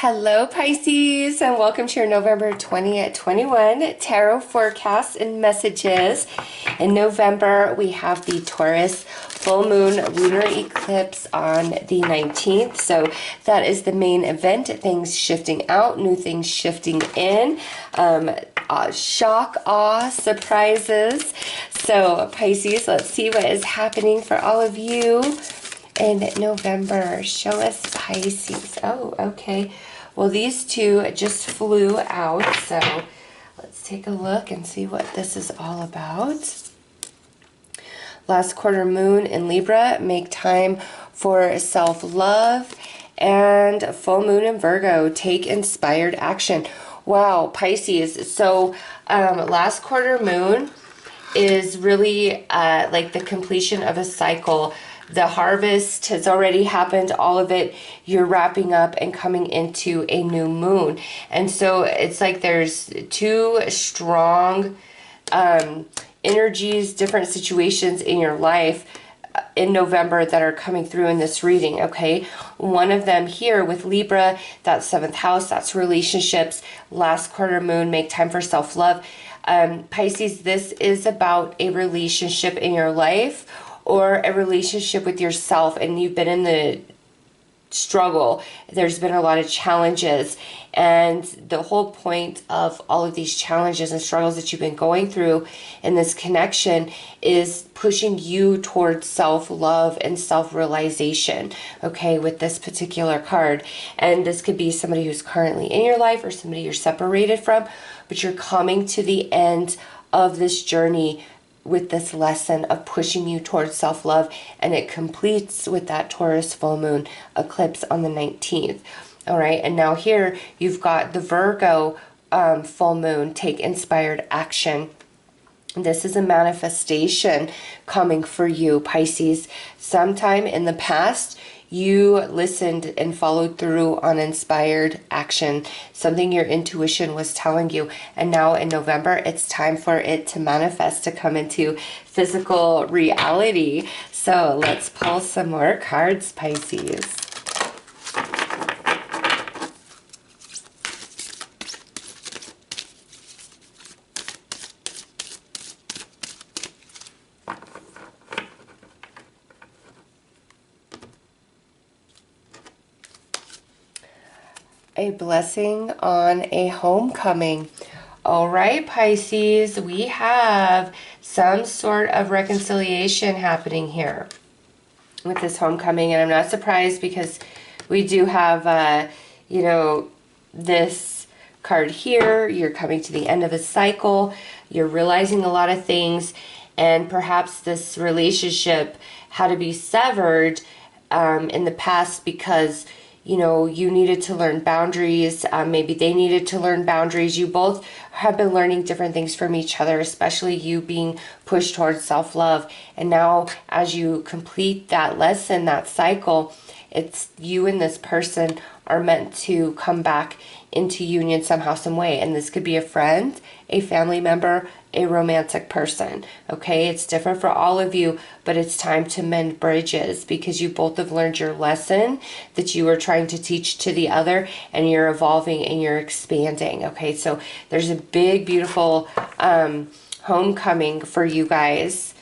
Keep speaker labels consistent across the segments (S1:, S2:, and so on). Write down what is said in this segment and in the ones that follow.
S1: Hello, Pisces, and welcome to your November 2021 tarot forecasts and messages. In November, we have the Taurus full moon lunar eclipse on the 19th. So that is the main event. Things shifting out, new things shifting in, shock, awe, surprises. So Pisces, let's see what is happening for all of you in November. Show us, Pisces. Oh, okay. Well, these two just flew out, so let's take a look and see what this is all about. Last quarter moon in Libra, make time for self-love, and full moon in Virgo, take inspired action. Wow, Pisces. So last quarter moon is really like the completion of a cycle. The harvest has already happened, all of it, you're wrapping up and coming into a new moon. And so it's like there's two strong energies, different situations in your life in November that are coming through in this reading, okay? One of them here with Libra, that's 7th house, that's relationships, last quarter moon, make time for self-love. Pisces, this is about a relationship in your life or a relationship with yourself, and you've been in the struggle. There's been a lot of challenges, and the whole point of all of these challenges and struggles that you've been going through in this connection is pushing you towards self-love and self-realization, okay, with this particular card. And this could be somebody who's currently in your life or somebody you're separated from, but you're coming to the end of this journey with this lesson of pushing you towards self-love, and it completes with that Taurus full moon eclipse on the 19th. All right, and now here you've got the Virgo full moon, take inspired action. This is a manifestation coming for you, Pisces. Sometime in the past, you listened and followed through on inspired action, something your intuition was telling you. And now in November, it's time for it to manifest, to come into physical reality. So let's pull some more cards, Pisces. A blessing on a homecoming. All right, Pisces, we have some sort of reconciliation happening here with this homecoming, and I'm not surprised because we do have, you know, this card here. You're coming to the end of a cycle. You're realizing a lot of things, and perhaps this relationship had to be severed in the past because you know, you needed to learn boundaries. Maybe they needed to learn boundaries. You both have been learning different things from each other, especially you being pushed towards self-love. And now as you complete that lesson, that cycle, it's you and this person are meant to come back into union somehow, some way. And this could be a friend, a family member, a romantic person, okay? It's different for all of you, but it's time to mend bridges because you both have learned your lesson that you were trying to teach to the other, and you're evolving and you're expanding, okay? So there's a big, beautiful homecoming for you guys.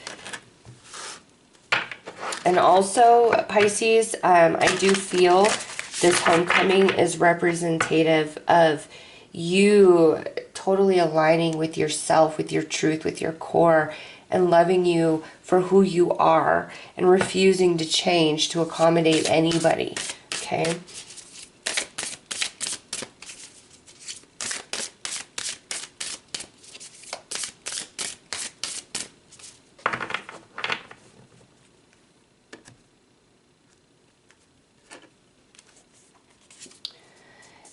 S1: And also, Pisces, I do feel this homecoming is representative of you totally aligning with yourself, with your truth, with your core, and loving you for who you are and refusing to change to accommodate anybody, okay?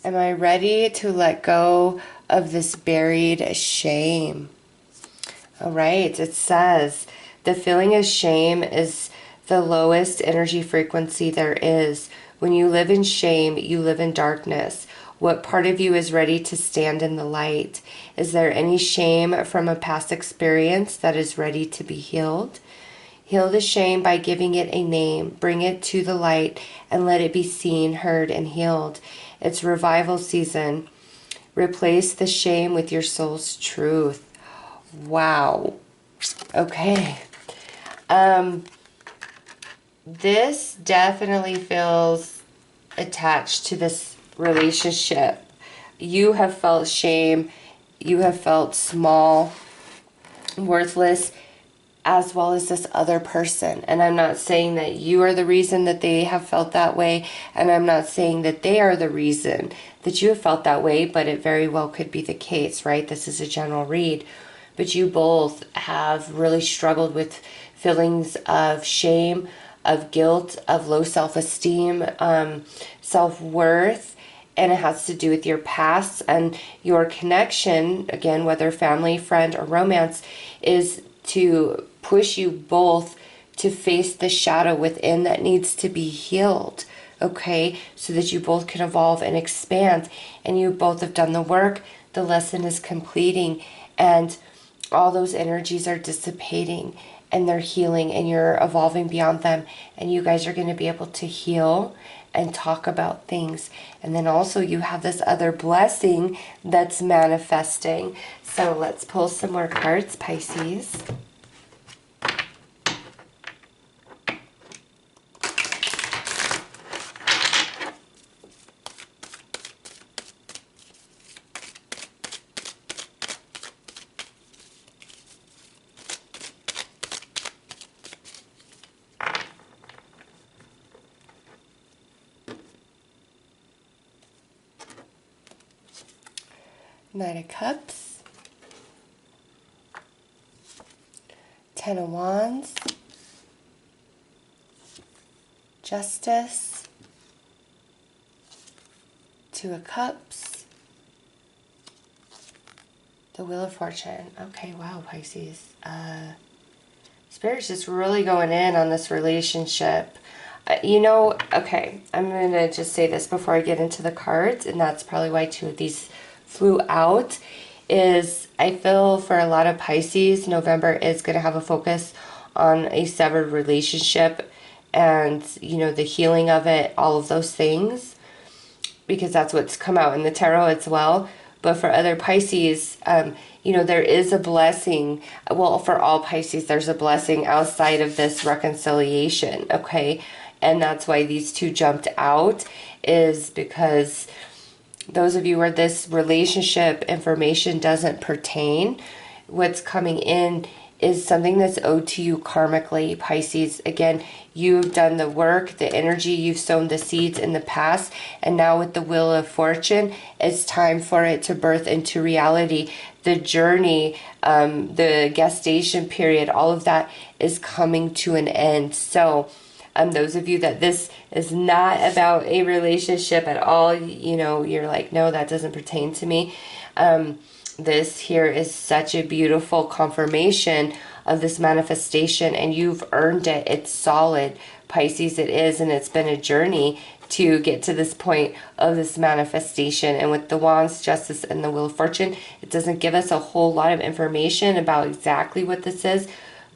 S1: Am I ready to let go of this buried shame? All right, it says, the feeling of shame is the lowest energy frequency there is. When you live in shame, you live in darkness. What part of you is ready to stand in the light? Is there any shame from a past experience that is ready to be healed? Heal the shame by giving it a name. Bring it to the light and let it be seen, heard, and healed. It's revival season. Replace the shame with your soul's truth. Wow. Okay. This definitely feels attached to this relationship. You have felt shame. You have felt small, worthless, as well as this other person. And I'm not saying that you are the reason that they have felt that way. And I'm not saying that they are the reason that you have felt that way, but it very well could be the case, right? This is a general read. But you both have really struggled with feelings of shame, of guilt, of low self-esteem, self-worth, and it has to do with your past and your connection, again, whether family, friend, or romance, is to push you both to face the shadow within that needs to be healed, okay? So that you both can evolve and expand, and you both have done the work, the lesson is completing, and all those energies are dissipating, and they're healing, and you're evolving beyond them, and you guys are going to be able to heal and talk about things. And then also you have this other blessing that's manifesting. So let's pull some more cards, Pisces. Knight of Cups, Ten of Wands, Justice, Two of Cups, the Wheel of Fortune. Okay, wow, Pisces. Spirit's just really going in on this relationship. Okay, I'm going to just say this before I get into the cards, and that's probably why two of these flew out, is I feel for a lot of Pisces, November is going to have a focus on a severed relationship and, the healing of it, all of those things, because that's what's come out in the tarot as well. But for other Pisces, there is a blessing. Well, for all Pisces, there's a blessing outside of this reconciliation, okay? And that's why these two jumped out, is because those of you where this relationship information doesn't pertain, what's coming in is something that's owed to you karmically, Pisces. Again, you've done the work, the energy, you've sown the seeds in the past, and now with the Wheel of Fortune, it's time for it to birth into reality. The journey, the gestation period, all of that is coming to an end. So, those of you that this is not about a relationship at all, you're like, no, that doesn't pertain to me. This here is such a beautiful confirmation of this manifestation, and you've earned it. It's solid, Pisces, it is, and it's been a journey to get to this point of this manifestation. And with the Wands, Justice, and the Wheel of Fortune, it doesn't give us a whole lot of information about exactly what this is.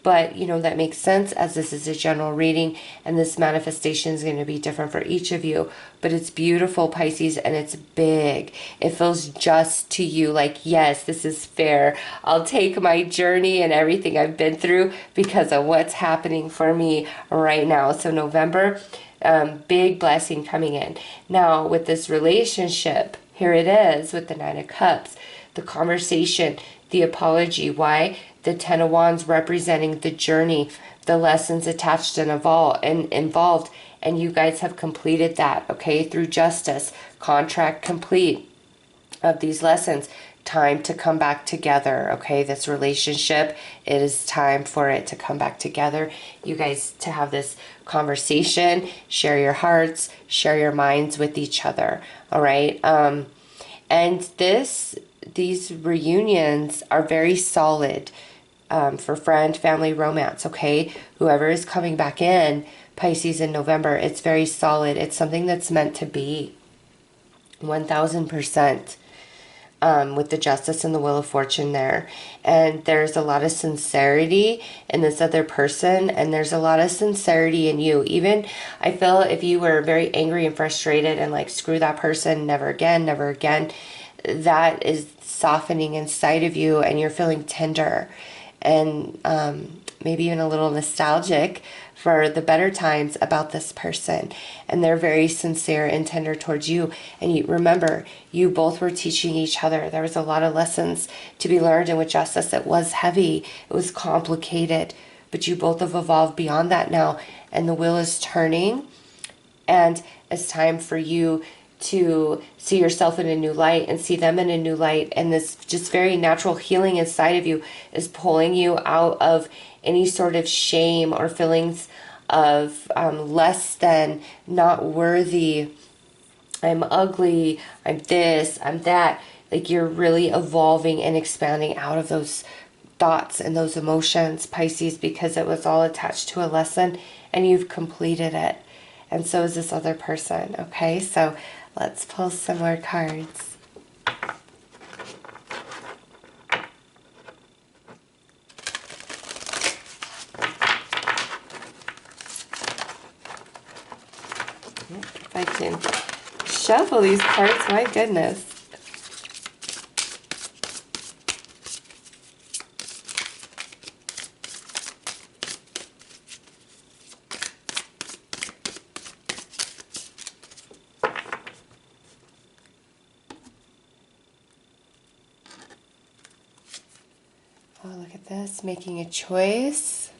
S1: But, that makes sense, as this is a general reading, and this manifestation is going to be different for each of you. But it's beautiful, Pisces, and it's big. It feels just to you, like, yes, this is fair. I'll take my journey and everything I've been through because of what's happening for me right now. So November, big blessing coming in. Now, with this relationship, here it is with the Nine of Cups, the conversation, the apology. Why? The Ten of Wands representing the journey, the lessons attached and involved, and you guys have completed that, okay, through justice, contract complete of these lessons. Time to come back together, okay? This relationship, it is time for it to come back together. You guys to have this conversation, share your hearts, share your minds with each other, all right? And these reunions are very solid. For friend, family, romance, okay? Whoever is coming back in, Pisces, in November, it's very solid. It's something that's meant to be. 1000%. with the Justice and the Wheel of Fortune there. And there's a lot of sincerity in this other person, and there's a lot of sincerity in you. Even, I feel if you were very angry and frustrated and like, screw that person, never again, never again, that is softening inside of you, and you're feeling tender and maybe even a little nostalgic for the better times about this person. And they're very sincere and tender towards you. And you remember, you both were teaching each other. There was a lot of lessons to be learned, and with Justice, it was heavy, it was complicated, but you both have evolved beyond that now, and the wheel is turning, and it's time for you to see yourself in a new light and see them in a new light. And this just very natural healing inside of you is pulling you out of any sort of shame or feelings of less than, not worthy, I'm ugly, I'm this, I'm that. Like, you're really evolving and expanding out of those thoughts and those emotions, Pisces, because it was all attached to a lesson and you've completed it. And so is this other person, okay? So let's pull some more cards. If I can shuffle these cards, my goodness. Oh, look at this, making a choice.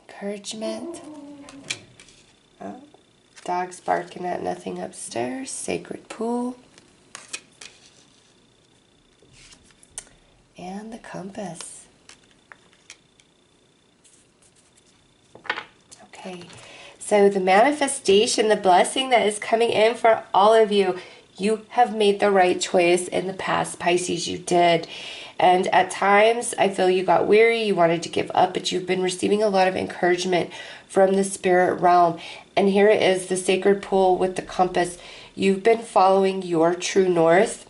S1: Encouragement. Oh, dogs barking at nothing upstairs. Sacred pool. And the compass. Okay, so the manifestation, the blessing that is coming in for all of you. You have made the right choice in the past, Pisces, you did. And at times, I feel you got weary, you wanted to give up, but you've been receiving a lot of encouragement from the spirit realm. And here it is, the sacred pool with the compass. You've been following your true north,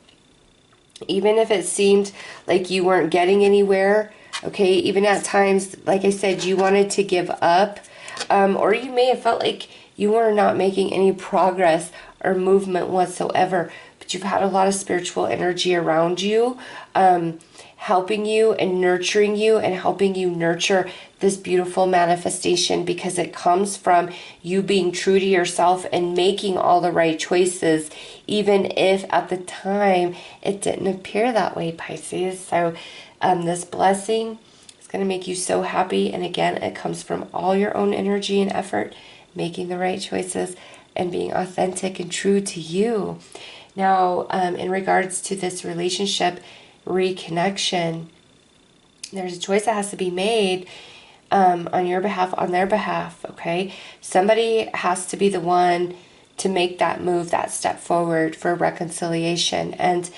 S1: even if it seemed like you weren't getting anywhere, okay? Even at times, like I said, you wanted to give up, or you may have felt like you were not making any progress or movement whatsoever, but you've had a lot of spiritual energy around you, helping you and nurturing you and helping you nurture this beautiful manifestation, because it comes from you being true to yourself and making all the right choices, even if at the time it didn't appear that way, Pisces. So this blessing is going to make you so happy. And again, it comes from all your own energy and effort, making the right choices and being authentic and true to you. Now, in regards to this relationship reconnection, there's a choice that has to be made on your behalf, on their behalf, okay? Somebody has to be the one to make that move, that step forward for reconciliation. And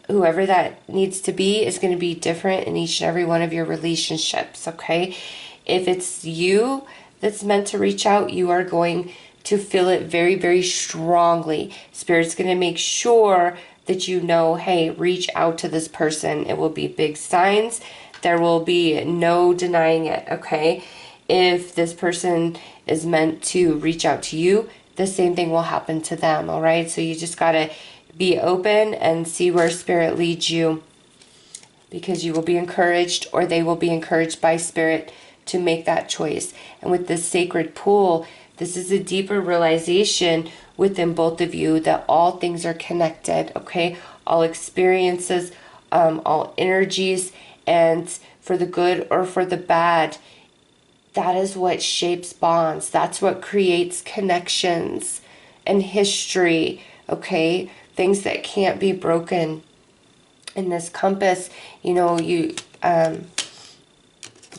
S1: whoever that needs to be is going to be different in each and every one of your relationships, okay? If it's you that's meant to reach out, you are going to feel it very, very strongly. Spirit's going to make sure that you know, hey, reach out to this person. It will be big signs. There will be no denying it, okay? If this person is meant to reach out to you, the same thing will happen to them, all right? So you just got to be open and see where Spirit leads you, because you will be encouraged, or they will be encouraged by Spirit to make that choice. And with this sacred pool, this is a deeper realization within both of you that all things are connected, okay? All experiences, all energies, and for the good or for the bad, that is what shapes bonds. That's what creates connections and history, okay? Things that can't be broken. In this compass, you know, you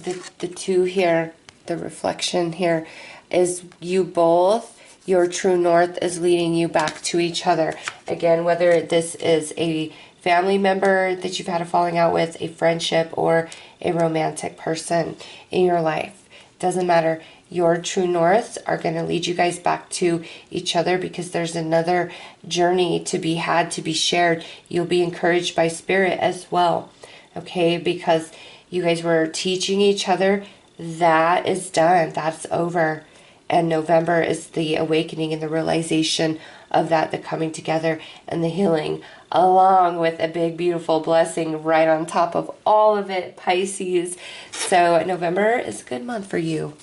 S1: the two here, the reflection here, is you both, your true north is leading you back to each other. Again, whether this is a family member that you've had a falling out with, a friendship, or a romantic person in your life. Doesn't matter. Your true norths are going to lead you guys back to each other, because there's another journey to be had, to be shared. You'll be encouraged by spirit as well, okay? Because you guys were teaching each other. That is done. That's over. And November is the awakening and the realization of that, the coming together and the healing, along with a big, beautiful blessing right on top of all of it, Pisces. So November is a good month for you.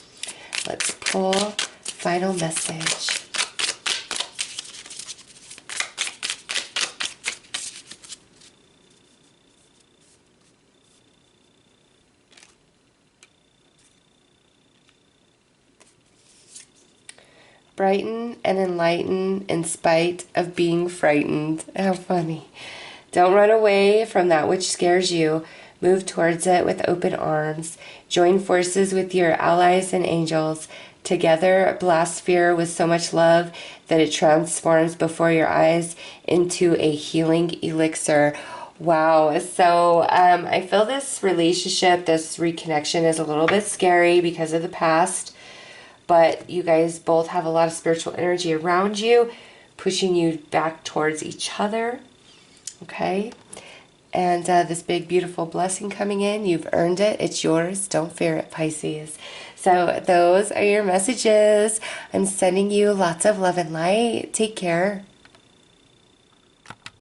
S1: Let's pull final message. Brighten and enlighten in spite of being frightened. How funny. Don't run away from that which scares you. Move towards it with open arms. Join forces with your allies and angels. Together, blast fear with so much love that it transforms before your eyes into a healing elixir. Wow. So I feel this relationship, this reconnection is a little bit scary because of the past. But you guys both have a lot of spiritual energy around you, pushing you back towards each other. Okay? And this big, beautiful blessing coming in. You've earned it. It's yours. Don't fear it, Pisces. So those are your messages. I'm sending you lots of love and light. Take care.